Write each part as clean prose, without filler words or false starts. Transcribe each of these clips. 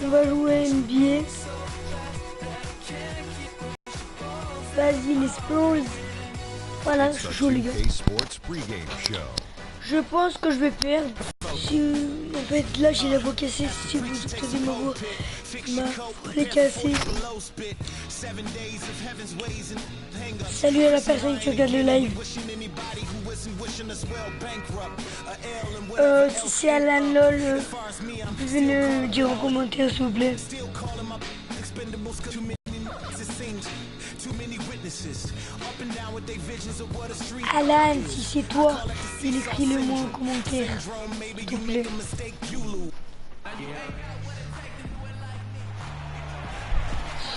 On va jouer NBA. Vas-y les Spurs. Voilà, je suis chaud les gars. Je pense que je vais perdre. En fait, là j'ai la voix cassée. Si vous entendez ma voix est cassée. Salut à la personne qui regarde le live. Si c'est Alan LOL, vous pouvez le dire en commentaire s'il vous plaît. Alan, si c'est toi, il écrit le mot en commentaire, s'il te plaît.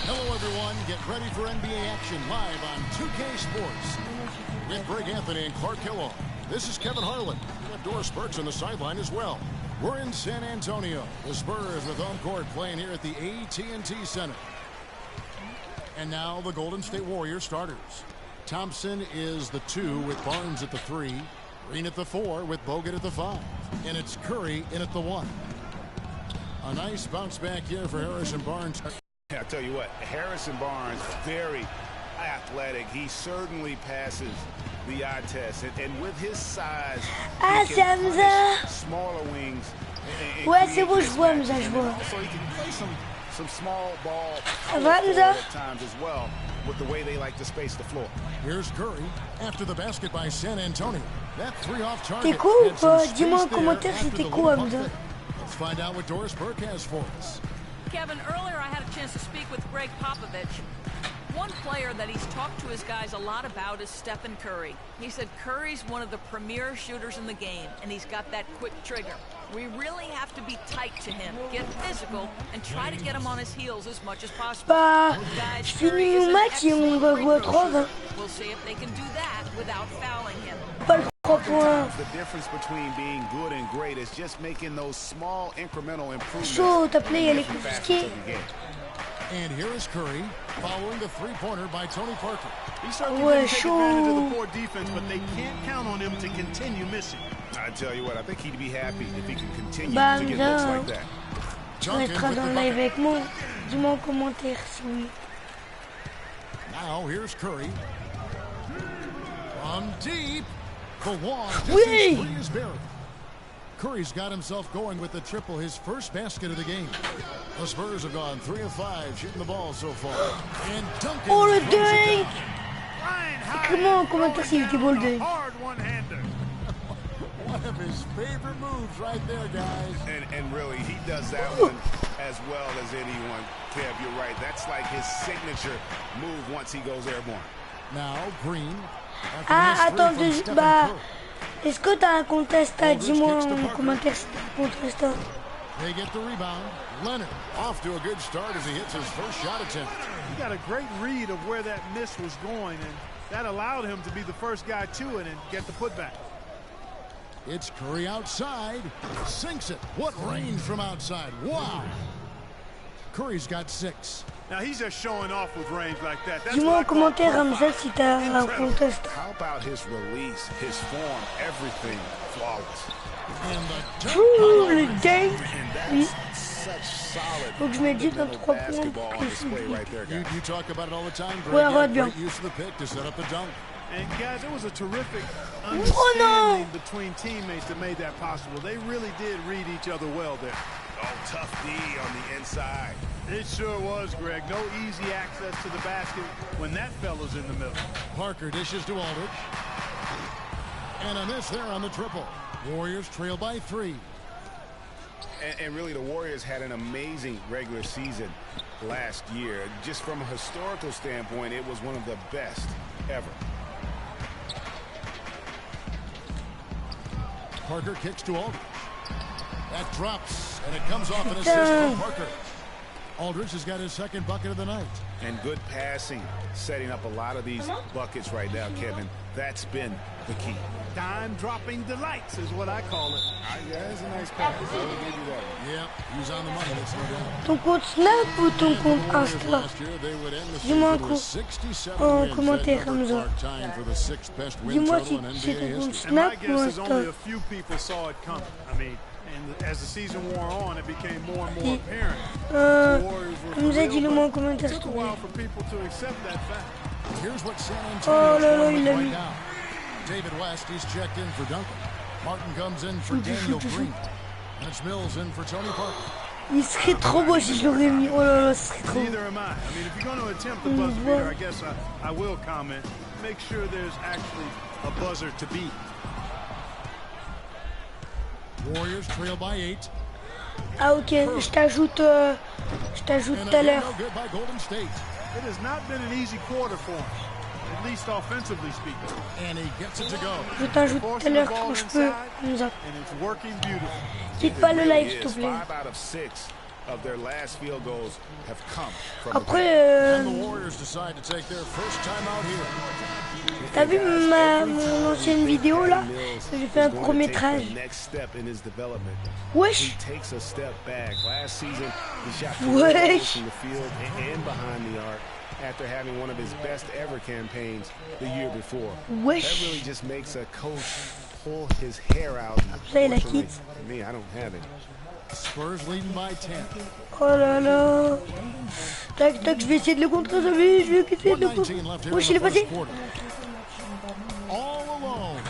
Hello everyone, get ready for NBA action live on 2K Sports. With Greg Anthony and Clark Kellogg. This is Kevin Harlan. We have Doris Burks on the sideline as well. We're in San Antonio. The Spurs with home court playing here at the AT&T Center. And now the Golden State Warriors starters. Thompson is the 2 with Barnes at the 3. Green at the 4 with Bogut at the 5. And it's Curry in at the 1. A nice bounce back here for Harrison Barnes. I'll tell you what, Harrison Barnes, very athletic. He certainly passes the eye test. And with his size, he can punish smaller wings. Ouais, c'est bon, je vois, mais ça, je vois. So he can play some small ball at times as well with the way they like to space the floor. Here's Curry after the basket by San Antonio. That 3 off target. T'es cool ou pas? Dis-moi en commentaire si t'es cool, Hamza. Let's find out what Doris Burke has for us. Kevin, earlier I had a chance to speak with Greg Popovich. One player that he's talked to his guys a lot about is Stephen Curry. He said Curry's one of the premier shooters in the game, and he's got that quick trigger. We really have to be tight to him, get physical, and try to get him on his heels as much as possible. Bah, je finis le match et on va jouer à 3-20. We'll see if they can do that without fouling him. Pas le 3 points. The difference between being good and great is just making those small incremental improvements. Chaud, ta play, elle est confisquée. And here is Curry following the three-pointer by Tony Parker. He certainly didn't take advantage of the poor defense, but they can't count on him to continue missing. I tell you what, I think he'd be happy if he can continue to get looks like that. Tu resteras dans le live avec moi. Dis-moi en commentaire si oui. Now here's Curry. From deep. For one. Oui! Is buried. Curry's got himself going with the triple, his first basket of the game. The Spurs have gone 3 of 5 shooting the ball so far. And Duncan. Oh le dunk! Comment en commentaire s'il était beau le dunk? One of his favorite moves right there, guys. And really, he does that one as well as anyone. Kev, you're right. That's like his signature move once he goes airborne. Now Green. Ah, attends, bah, est-ce que t'as un contest? Dis-moi en commentaire si t'as un contest. They get the rebound. Leonard off to a good start as he hits his first shot attempt. He got a great read of where that miss was going, and that allowed him to be the first guy to it and get the putback. It's Curry outside. Sinks it. What range from outside. Wow. Curry's got 6. Now he's just showing off with range like that. Dis-moi en commentaire, Hamza, si t'as un contest. How about his release, his form, everything flawless. Ouh, le dunk. Oui. Faut que je me dise dans 3 points pour que c'est You talk about it all the time, Greg. Ouais, regarde bien. Great use of the pick to set up the dunk. And guys, it was a terrific understanding between teammates that made that possible. They really did read each other well there. Oh, tough D on the inside. It sure was, Greg. No easy access to the basket when that fella's in the middle. Parker dishes to Aldridge. And a miss there on the triple. Warriors trail by 3. And really, the Warriors had an amazing regular season last year. Just from a historical standpoint, it was one of the best ever. Parker kicks to Aldridge. That drops, and it comes off an assist from Parker. Aldridge has got his second bucket of the night. And good passing, setting up a lot of these buckets right now, Kevin. That's been the key. Dime-dropping delights is what I call it. Yeah, that's a nice pass. I will give you that. Yeah, he's on the money. That's no doubt. Ton compte Snap ou ton compte Insta? Dis-moi en commentaire, Hamza. Dis-moi si c'est ton compte Snap ou Insta. Only a few people saw it coming. I mean, and as the season wore on, it became more and more apparent Hamza, dis-le-moi en commentaire, s'il te Took a plaît. while for people to accept that fact. Here's what San Oh Antonio là là, is il l'a right mis. now. David West, he's checked in for Duncan. Martin comes in for Daniel Green. And it's Mills in for Tony Parker. Il serait trop beau si je l'aurais mis. Oh là là, ce serait trop beau. Neither am I. I mean, if you're going to attempt the buzzer beater, I guess I will comment. Make sure there's actually a buzzer to beat. Warriors trail by 8. Ah ok, je t'ajoute tout à l'heure. No good by Golden State. It has not been an easy quarter for him, at least offensively speaking. And he gets it to go. Je t'ajoute tout à l'heure quand je peux. Hamza. And it's working beautifully. Quitte pas le live, s'il te plaît. 5 out of 6 of their last field goals have come from Après, And the Warriors decide to take their first time out here. t'as vu mon ancienne vidéo là? J'ai fait un court métrage. Wesh! Takes a step back. Last season, he shot Wesh! from the field and behind the arc after having one of his best ever campaigns the year before. That Wesh! really just makes a coach pull his hair out. Ça, il a Unfortunately, quitte. for me, I don't have it. Spurs leading by 10. Oh là là! Tac tac, je vais essayer de le contrer, ça vais, je vais essayer de le 1:19 contrer. left here Wesh, in il est the passé! first quarter. All alone.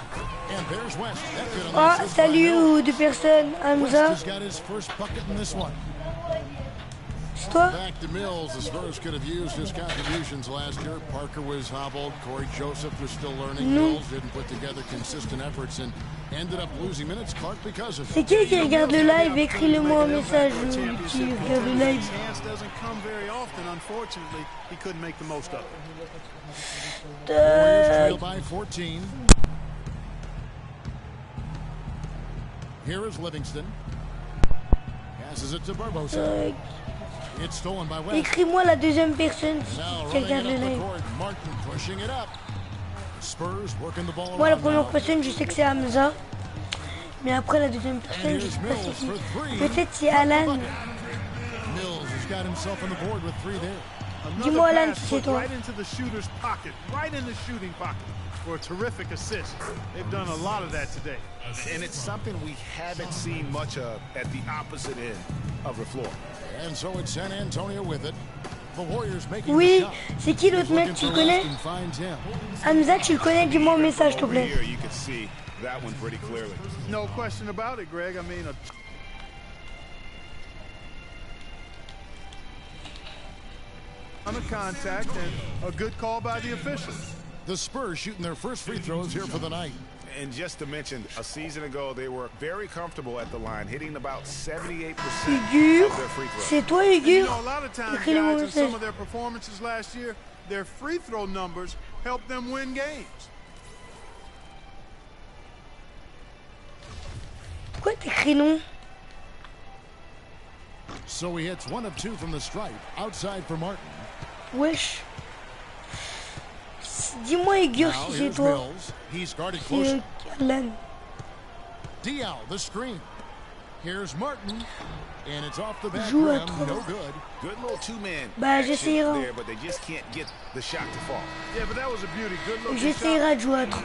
And there's West. That good on the Ah, assist by salut Mills. aux deux personnes, West Hamza, has got his first bucket in this one. c'est toi? Back to Mills. The Spurs could have used his contributions last year. Parker was hobbled. Corey Joseph was still learning. Mills didn't put together consistent efforts and ended up losing minutes. Clark because of C'est it. qui regarde le live? Écris-le-moi un message, qui regarde le live. Chance doesn't come very often. Unfortunately, he couldn't make the most of it. Warriors trail by 14. Here is Livingston. Passes it to Barbosa. It's stolen by West. Écris-moi la deuxième personne Now qui running regarde it le up the live. court. Martin pushing it up. Spurs working the ball Moi, la around première now. personne, je sais que c'est Hamza. Mais après, la deuxième personne, je sais pas c'est qui. Peut-être c'est Alan. Mills has got himself on the board with 3 there. Dis-moi, Another Alan, pass si c'est put toi. right into the shooter's pocket, right in the shooting pocket for a terrific assist. They've done a lot of that today. And it's something we haven't seen much of at the opposite end of the floor. And so it's San Antonio with it. The Warriors making Oui, the shot. c'est qui l'autre mec? Looking Tu le for connais? West and finds him. Hamza, tu le connais? Dis-moi un message, s'il te Over plaît. here, you can see that one pretty clearly. No question about it, Greg. I mean, on the contact and a good call by the officials. The Spurs shooting their first free throws here for the night. And just to mention, a season ago, they were very comfortable at the line, hitting about 78% Hugur, of their free throws. c'est toi, You Hugur? know, a lot of times, Écris-le-moi un guys, in some message. of their performances last year, their free throw numbers helped them win games. Pourquoi t'écris non? So he hits 1 of 2 from the stripe. Outside for Martin. Wesh. Dis-moi, Hugur, Now si c'est here's toi. Mills. He's guarded C'est closely. Alan. Diaw, the screen. Here's Martin. And it's off the back Joue à rim. trois. No good. Good little two-man Bah, action j'essayerai. there, but they just can't get the shot to fall. Yeah, but that was a beauty. Good looking shot. J'essayerai de jouer à 3.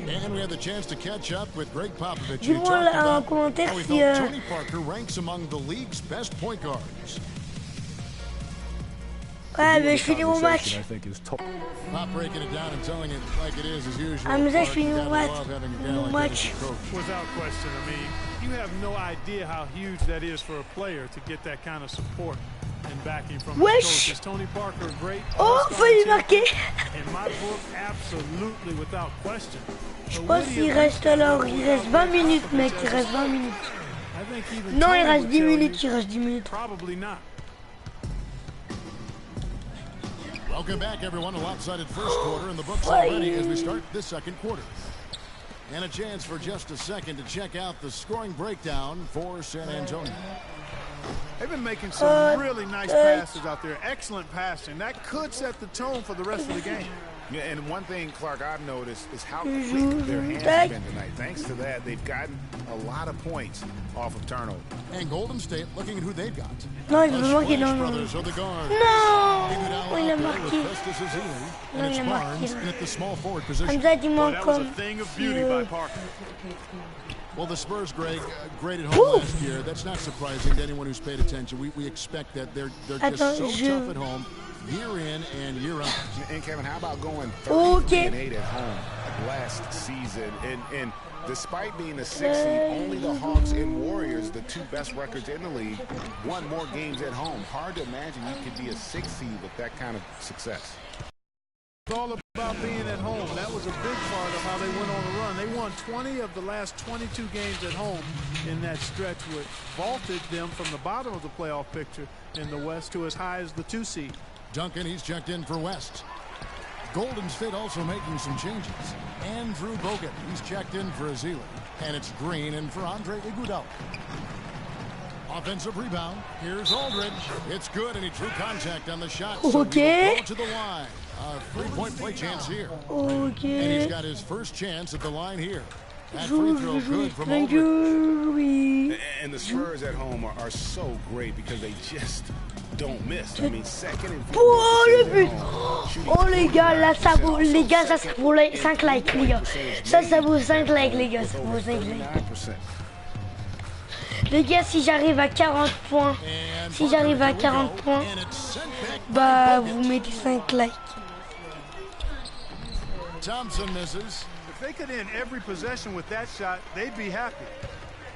And we had the chance to catch up with Greg Popovich. Dis-moi He talked en about commentaire how he si, felt Tony Parker ranks among the league's best point guards. Ouais, mais je finis mon match. Pop breaking it down and telling it like it is as usual. Hamza, je Clark, finis you mon gotta match. love having a guy Mon like that match. as a coach. Without question. I mean, you have no idea how huge that is for a player to get that kind of support and backing from his Wesh. coaches. Tony Parker, great. Oh, all-star failli champion. marquer. In my book, absolutely without question. Je pense qu'il reste alors, il reste 20 minutes, mec, il reste 20 minutes. I think even Non, Tony il reste would 10 tell you, minutes, il reste 10 minutes. Probably not. Welcome back, everyone. A lopsided first quarter in the books already as we start this second quarter. And a chance for just a second to check out the scoring breakdown for San Antonio. They've been making some really nice passes out there. Excellent passing. That could set the tone for the rest of the game. Yeah, and one thing, Clark, I've noticed is how quick their hands have been tonight. Thanks to that, they've gotten a lot of points off of turnover. And Golden State looking at who they've got. Non, il The veut marquer, Splash non, non. brothers are the guards. Non, Iguodala il a out there marqué. with Festus Ezeli, Non, and it's il a marqué, Barnes là. in at the small forward position. Hamza, dis-moi Boy, that was a comme thing of si, beauty by Parker. Well, the Spurs, Greg, great at home last year. That's not surprising to anyone who's paid attention. We expect that they're just so tough at home, year in and year out. And Kevin, how about going 33-8 at home last season? And despite being a 6 seed, only the Hawks and Warriors, the 2 best records in the league, won more games at home. Hard to imagine you could be a 6 seed with that kind of success. It's all about being at home. That was a big part of how they went on the run. They won 20 of the last 22 games at home in that stretch, which vaulted them from the bottom of the playoff picture in the West to as high as the 2 seed. Duncan, he's checked in for West. Golden State also making some changes. Andrew Bogut, he's checked in for Azili. And it's Green in for Andre Iguodala. Offensive rebound. Here's Aldridge. It's good, and he drew contact on the shot. So Okay. go to the line. A 3-point play chance here. Okay. And he's got his first chance at the line here. That free throw good from Aldridge. And the Spurs at home are so great because they just don't miss. I mean, second and Oh le but! Oh les gars, là ça vaut, les gars, ça vaut 5 likes les gars. Ça vaut 5 likes les gars, ça vaut 5 likes. Les gars, si j'arrive à 40 points, bah vous mettez 5 likes. Thompson misses. If they could end every possession with that shot, they'd be happy.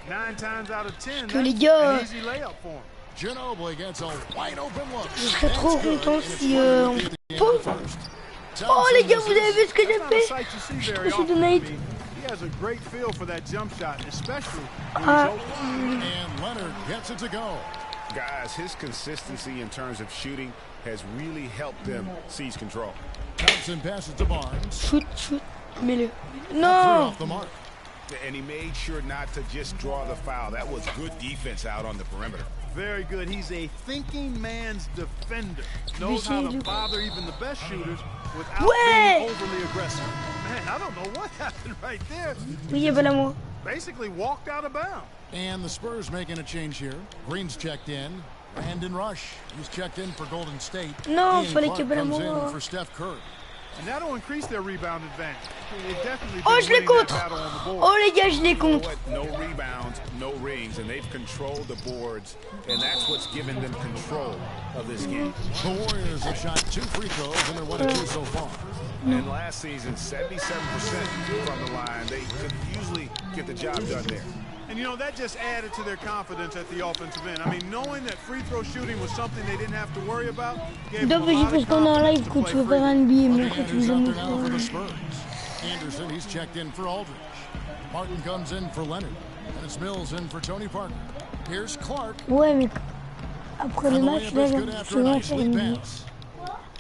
9 times out of 10, Que les that's gars, an easy layup for them. Ginobili gets a wide open look. je serais trop content si on peut. Oh les gars, vous avez vu ce que j'ai Not a fait? sight you see Je suis very trop often. donate. He has a great feel for that jump shot, especially when Ah. he's open. And Leonard gets it to go. Guys, his consistency in terms of shooting has really helped them seize control. Thompson passes to Barnes. Shoot, mets-le. Three Non! off the mark. And he made sure not to just draw the foul. That was good defense out on the perimeter. Very good. He's a thinking man's defender. Knows how to bother even the best shooters without being overly aggressive. Man, I don't know what happened right there. Oui, y'a pas l'amour. Basically walked out of bounds. And the Spurs making a change here. Green's checked in. Brandon Rush, he's checked in for Golden State. Non, Ian fallait Clark qu'il y ait pas comes l'amour. in for Steph Curry. And that'll increase their rebound advantage. They've definitely Oh, been je l'ai winning that contre! battle on the board. Oh les gars, je l'ai You know contre. what? No rebounds, no rings, and they've controlled the boards, and that's what's given them control of this game. The Warriors have shot 2 free throws, and they're 1 of 2 so far. And last season, 77% from the line. They could usually get the job done there. And, you know, that just added to their confidence at the offensive end. I mean, knowing that free throw shooting was something they didn't have to worry about gave them a D'abord, j'ai lot fait of qu'on est en confidence live to quand play tu veux free. faire un NBA, mais And quand tu who's veux out me there now for the faire. Spurs? Anderson, he's checked in for Aldridge. Martin comes in for Leonard. And it's Mills in for Tony Parker. Here's Clark. Ouais, mais après le And the match, layup is là, good after a souvent on nice fait lead NBA. pass.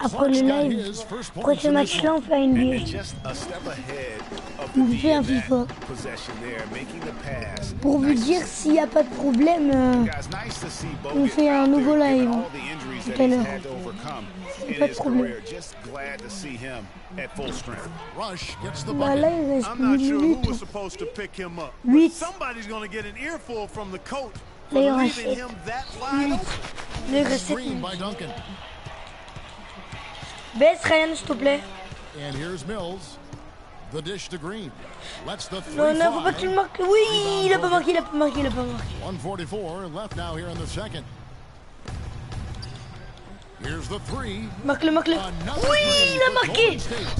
Après le live, après ce match-là, on fait And NBA. just a step ahead of On the fait un D in FIFA. that possession there, making the pass. Pour vous dire s'il n'y a pas de problème, Guys, nice to see on Bogut fait un out nouveau there, given live all the injuries tout that à he's l'heure. had to overcome in Pas de his problème. career. Just glad to see him at full strength. Rush gets the Bah bucket. là, il reste I'm not 8 sure who minutes. was supposed to pick him up. But 8. somebody's going to get an earful from the coach for Là, il leaving reste him that wide 8. open. Là, il reste 7 Screen by minutes. Duncan. Baisse Ryan, s'il te plaît. And here's Mills. The dish to Green. Let's the Non, non, faut pas qu'il 3-5. marque. Oui, il a pas marqué, il a pas marqué, il a pas marqué. 1:44 left now here in the second. Here's the 3. Marque-le, marque-le. Oui, il a marqué.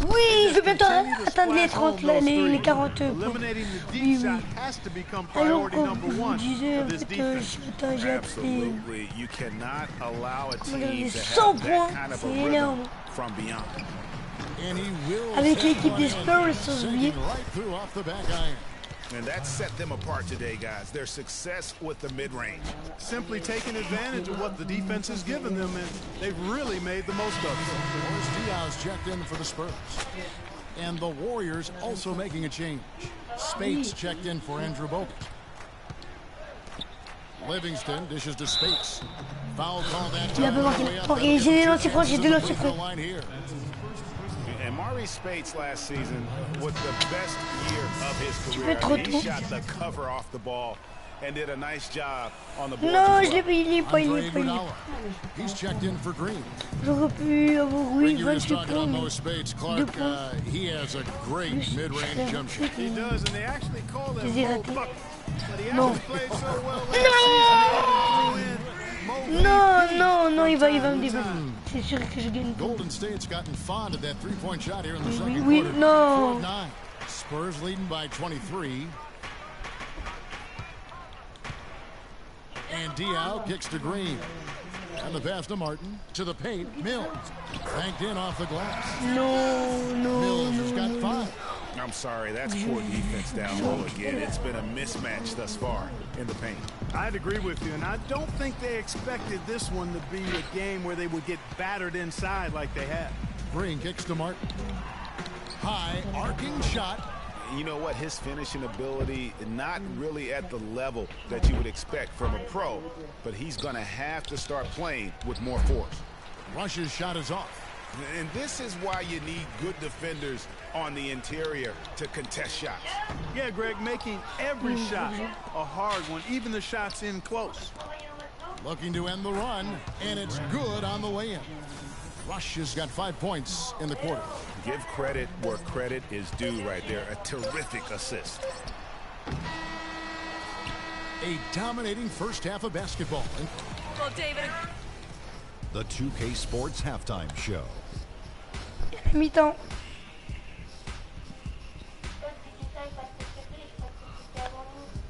Oui, je vais bientôt atteindre les 30, là, les 40 points. Eliminating the deep Oui, oui. shot has to become Alors, priority comme number je vous 1 disais, for en this fait, defense. j'ai appris. Absolutely. You cannot allow a On a team des to 100 have points, that kind of a c'est rhythm énorme. from beyond. And he will Avec set l'équipe des one Spurs, in, ils sont sinking oubliés. right through off the back iron. And that set them apart today, guys. Their success with the mid-range. Simply taking advantage of what the defense has given them, and they've really made the most of it. Boris Diaz checked in for the Spurs. And the Warriors also making a change. Spates checked in for Andrew Bogut. Livingston dishes to Spates. Foul call that Il a time. pas marqué. on the way up. Ok, j'ai des lancers francs, j'ai des lancers Free throw francs. line here. And Maurice Spates last season was the best year of his career. fais trop He tôt. shot the cover off the ball and did a nice job on the board. Non, je l'ai pas, il est pas. He's checked in for Green. J'aurais pu avoir, oui, You're just 28 talking on points. Mo Spades. Clark, he has a great mid-range jump shot. He does, and they actually call him Les ai Mo ratés. Bucket. But he Non. actually played so well last season, they even threw in Mo Non, non, non, il va from me time to dépasser. time. C'est sûr que je gagne. Golden State's gotten fond of that three-point shot here in the Oui, second oui, quarter. non. 4-9. Spurs leading by 23. And Diao kicks to Green. And the pass to Martin. To the paint. Mills. Banked in off the glass. No, no, Mills has got no. 5. I'm sorry, that's poor defense down low again. It's been a mismatch thus far in the paint. I'd agree with you, and I don't think they expected this one to be a game where they would get battered inside like they have. Green kicks to Martin. High arcing shot. You know what? His finishing ability, not really at the level that you would expect from a pro, but he's going to have to start playing with more force. Rush's shot is off. And this is why you need good defenders on the interior to contest shots. Yeah, Greg, making every shot a hard one, even the shots in close. Looking to end the run, and it's good on the way in. Rush has got 5 points in the quarter. Give credit where credit is due right there. A terrific assist. A dominating first half of basketball. Well, David, The 2K Sports Halftime Show. Mi-temps.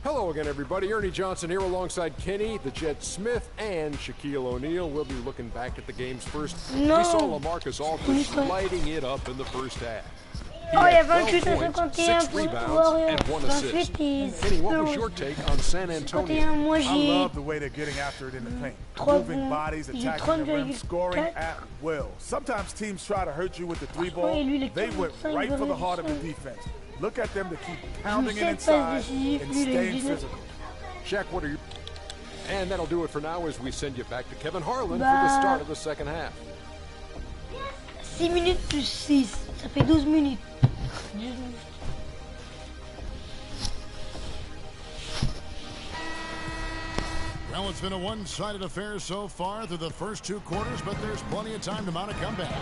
Hello again, everybody. Ernie Johnson here alongside Kenny, the Jet Smith, and Shaquille O'Neal. We'll be looking back at the game's first. No. We saw LaMarcus Aldridge No. lighting it up in the first half. He Oh, il y a had 28 12 à points, 51 6 pour rebounds, Warriors. and 1 assist. 28 Kenny, what was Spurs. your take on San Antonio? 51, moi I j'ai love the way they're getting after it in the paint. 3 Moving points. bodies, J'ai attacking the rim, scoring 30,4. at will. Sometimes teams try to hurt you with the three Ouais, ball. lui, il est They went 45, right for the heart of the 45. defense. Look at them to keep pounding it 17 inside passes décisives, and lui, il est staying 19. physical. Shaq, what are you... And that'll do it for now as we send you back to Kevin Harlan for Bah. the start of the second half. 6 minutes plus 6. Ça fait 12 minutes. 12 minutes. Well, it's been a one-sided affair so far through the first 2 quarters, but there's plenty of time to mount a comeback.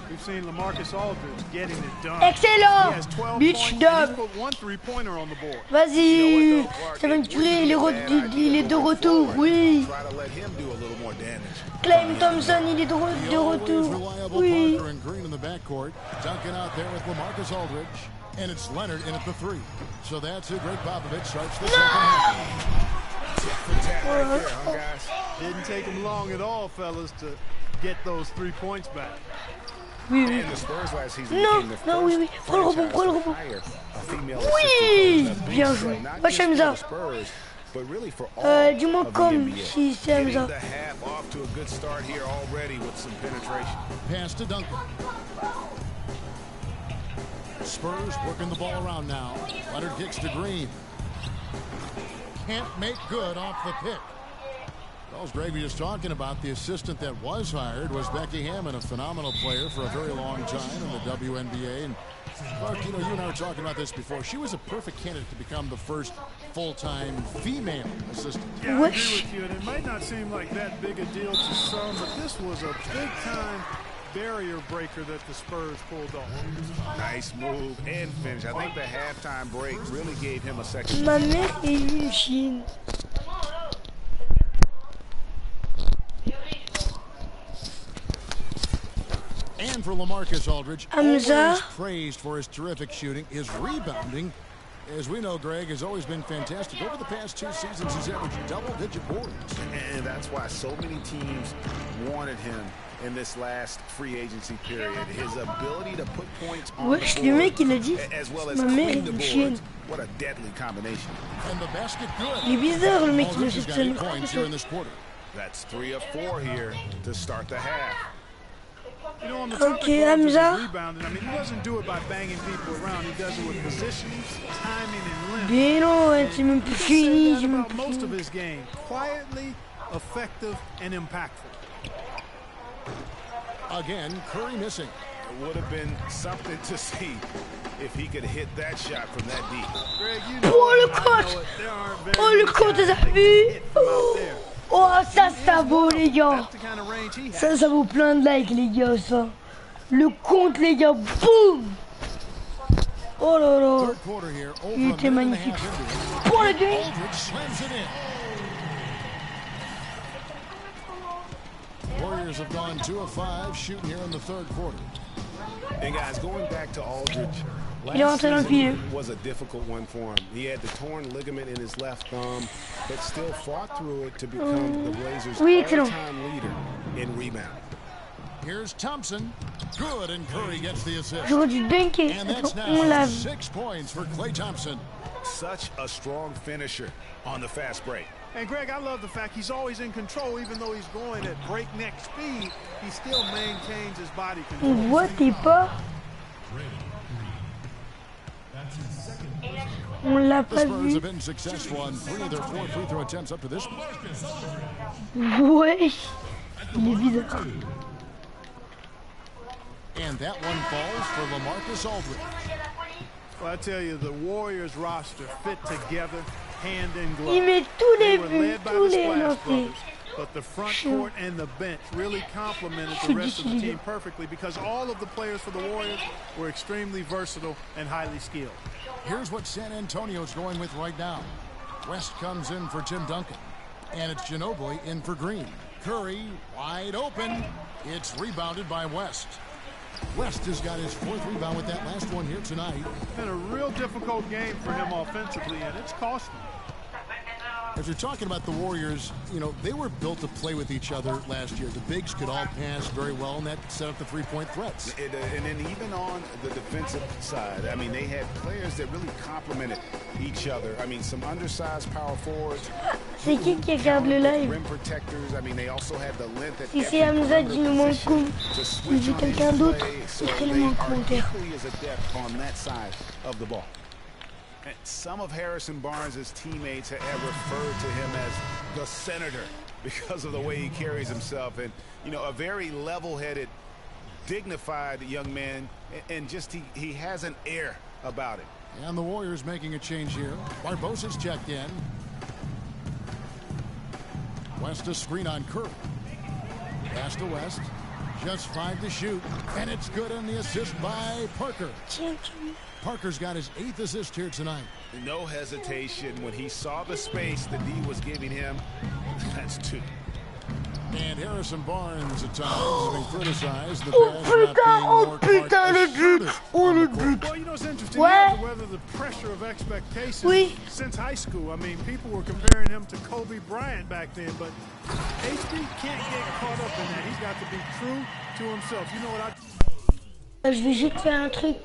We've seen LaMarcus Aldridge getting it done. Excellent. He has 12 Beach points, and dub. he's put 1 3-pointer on the board. Vas-y. Ça va me tuer. Il est de retour. Oui. Try to let him do a little more damage. Clem Thompson, il est de The always retour. reliable Oui. Parker and Green in the backcourt. Duncan out there with LaMarcus Aldridge. And it's Leonard in at the 3. So that's who Greg Popovich starts the second half. Right there, huh, guys? Didn't take him long at all, fellas, to get those 3 points back. Oui, oui. And the Spurs last season Non, became the non, oui, oui. first Prends le rebond, franchise prends le to rebond. hire a female Oui, assistant coach. bien Not joué. just Va, for Hamza. the Spurs, but really for all Dis-moi of the comme NBA. si c'est Getting Hamza. the half off to a good start here already with some penetration. Pass to Duncan. Spurs working the ball around now. Leonard kicks to Green. Can't make good off the pick. Well, as Greg was just talking about, the assistant that was hired was Becky Hammond, a phenomenal player for a very long time in the WNBA. And Clark, you know, you and I were talking about this before. She was a perfect candidate to become the first full-time female assistant. Yeah, I agree Wish. with you, and it might not seem like that big a deal to some, but this was a big-time barrier breaker that the Spurs pulled off. Nice move and finish. I think the halftime break really gave him a second. Ma mère est une chienne. And for LaMarcus Aldridge, Hamza. always praised for his terrific shooting. His rebounding, as we know, Greg, has always been fantastic. Over the past 2 seasons, he's averaged double-digit boards. And that's why so many teams wanted him in this last free agency period. His ability to put points on Wesh, the le board, mec, il a dit, as well as ma mère clean est the une boards. chienne. What a deadly combination. And the basket good. Il est bizarre, le mec, il a Aldridge has cette got 8 scène. points here in this quarter. That's 3 of 4 here to start the half. You know, on the topic Okay, of Aldridge's Hamza. rebounding, I mean, he doesn't do it by banging people around. He does it with positioning, timing, and length. Mais non, c'est même plus Say fini. that C'est même about plus most of fini. his game. Quietly, effective, and impactful. Again, Curry missing. would have been something to see if he could hit that shot from that deep. Greg, you Oh, know le it, I know coach. it. There aren't very Oh, le many coach, guys t'as that can vu? hit from out there. Oh, ça, He ça is vaut, one of les them. gars. That's the kind of range he has. Ça vaut plein de likes, les gars, ça. Le compte, les gars. Boum. Oh là là. Third quarter here, over Il a était minute and a magnifique. half into it. Oh, le gars. Aldridge slams it in. Warriors have gone 2 of 5 shooting here in the third quarter. And guys, going back to Aldridge, Il est rentré dans le pied. was a difficult one for him. He had the torn ligament in his left thumb, but still fought through it to become the Blazers' Oui, excellent. all-time leader in rebound. Here's Thompson. Good, and Curry gets the assist. J'aurais dû dunker. And that's Attends, on now lave. 6 points for Klay Thompson. Such a strong finisher on the fast break. And Greg, I love the fact he's always in control, even though he's going at breakneck speed. He still maintains his body control. On voit tes pas. On l'a The pas Spurs vu. have been successful on 3 of their 4 free throw attempts up to this point. Ouais. Il est bizarre. And that one falls for LaMarcus Aldridge. Well, I tell you, the Warriors roster fit together, hand in glove. Il met tous They les were buts, led by tous the les Splash lancers. Brothers, but the front court and the bench really complemented the rest of the team perfectly because all of the players for the Warriors were extremely versatile and highly skilled. Here's what San Antonio's going with right now. West comes in for Tim Duncan. And it's Ginobili in for Green. Curry wide open. It's rebounded by West. West has got his 4th rebound with that last one here tonight. It's been a real difficult game for him offensively, and it's cost him. As you're talking about the Warriors, you know, they were built to play with each other last year. The bigs could all pass very well, and that set up the three-point threats. And then even on the defensive side, I mean, they had players that really complemented each other. I mean, some undersized power forwards. C'est qui regarde le live? Rim protectors. I mean, they also had the length at Si c'est every Hamza perimeter qui nous manque position comme to si switch c'est on quelqu'un each d'autre, play. So écrivez-le they en are commentaire. equally as adept on that side of the ball. And some of Harrison Barnes' teammates have referred to him as the senator because of the way he carries himself. And, you know, a very level-headed, dignified young man, and just he has an air about it. And the Warriors making a change here. Barbosa's checked in. West a screen on Curry. Pass to West. Just 5 to shoot. And it's good on the assist by Parker. Parker's got his 8th assist here tonight. No hesitation when he saw the space that D was giving him. That's 2. And Harrison Barnes at times has been criticized. The Oh pass not being putain, oh more putain, le assertive but! Oh on le the court. but! Well, you know, it's interesting. Ouais. He had to weather the pressure of expectations Oui. since high school. I mean, people were comparing him to Kobe Bryant back then, but HB can't get caught up in that. He's got to be true to himself. You know what Je vais juste faire un truc.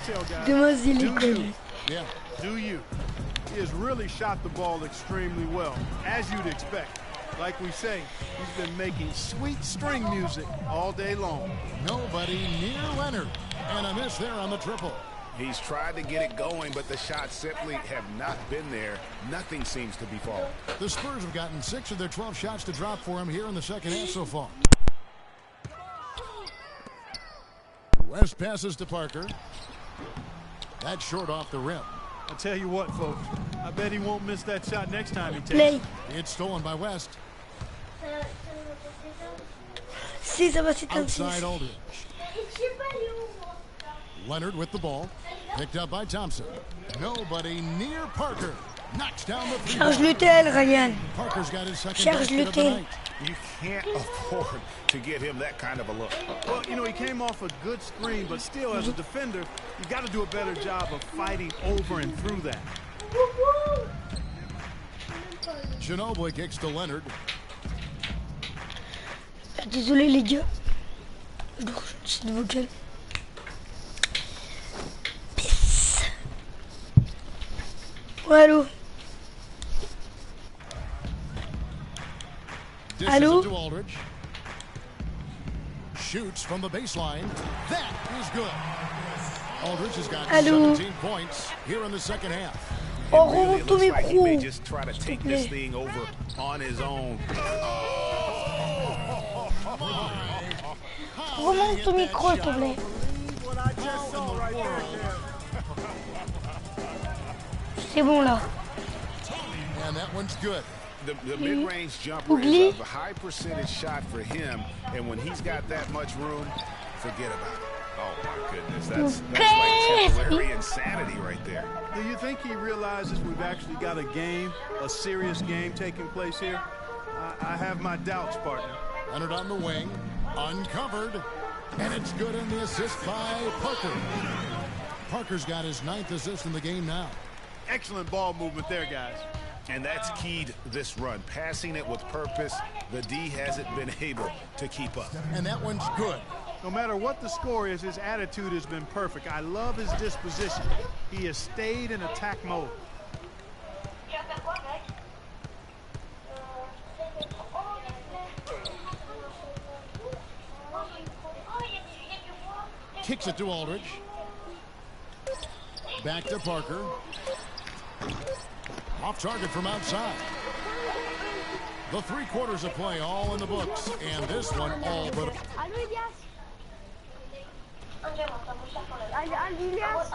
tell guys? Demain, il Do est connu. you. Yeah, do you. He has really shot the ball extremely well, as you'd expect. Like we say, he's been making sweet string music all day long. Nobody near Leonard. And a miss there on the triple. He's tried to get it going, but the shots simply have not been there. Nothing seems to be falling. The Spurs have gotten 6 of their 12 shots to drop for him here in the second half so far. West passes to Parker. That's short off the rim. I'll tell you what, folks. I bet he won't miss that shot next time he takes Play. it. It's stolen by West. Si, ça va, c'est un Outside 6. Aldridge. Leonard with the ball. Picked up by Thompson. Nobody near Parker. Knocks down the three. Charge le tel, Ryan. Parker's got his second Charge basket le of the tel. night. You can't afford to give him that kind of a look. Well, you know, he came off a good screen, but still, as a defender, you got to do a better job of fighting over and through that. Ginobili kicks to Leonard. Désolé les gars. Je dois changer de vocal. Peace. Ouais, allô. Dishes Allô? it to Aldridge. Shoots from the baseline. That is good. Aldridge has got Allô? 17 points here in the second half. Oh, Really, remonte it ton looks like he may micro. just try to S'il te take this plaît. thing over on his own. Remonte ton micro, s'il te plaît. C'est bon là. And that one's good. The mid-range jumper is a high percentage shot for him, and when he's got that much room, forget about it. Oh my goodness, that's like temporary insanity right there. Do you think he realizes we've actually got a game, a serious game taking place here? I have my doubts, partner. Leonard on the wing. Uncovered. And it's good in the assist by Parker. Parker's got his 9th assist in the game now. Excellent ball movement there, guys. And that's keyed this run. Passing it with purpose, the D hasn't been able to keep up. And that one's good. No matter what the score is, his attitude has been perfect. I love his disposition. He has stayed in attack mode. Kicks it to Aldridge. Back to Parker. Off target from outside. The 3 quarters of play all in the books. And this one all but... Allô Ilyas. Allô Ilyas.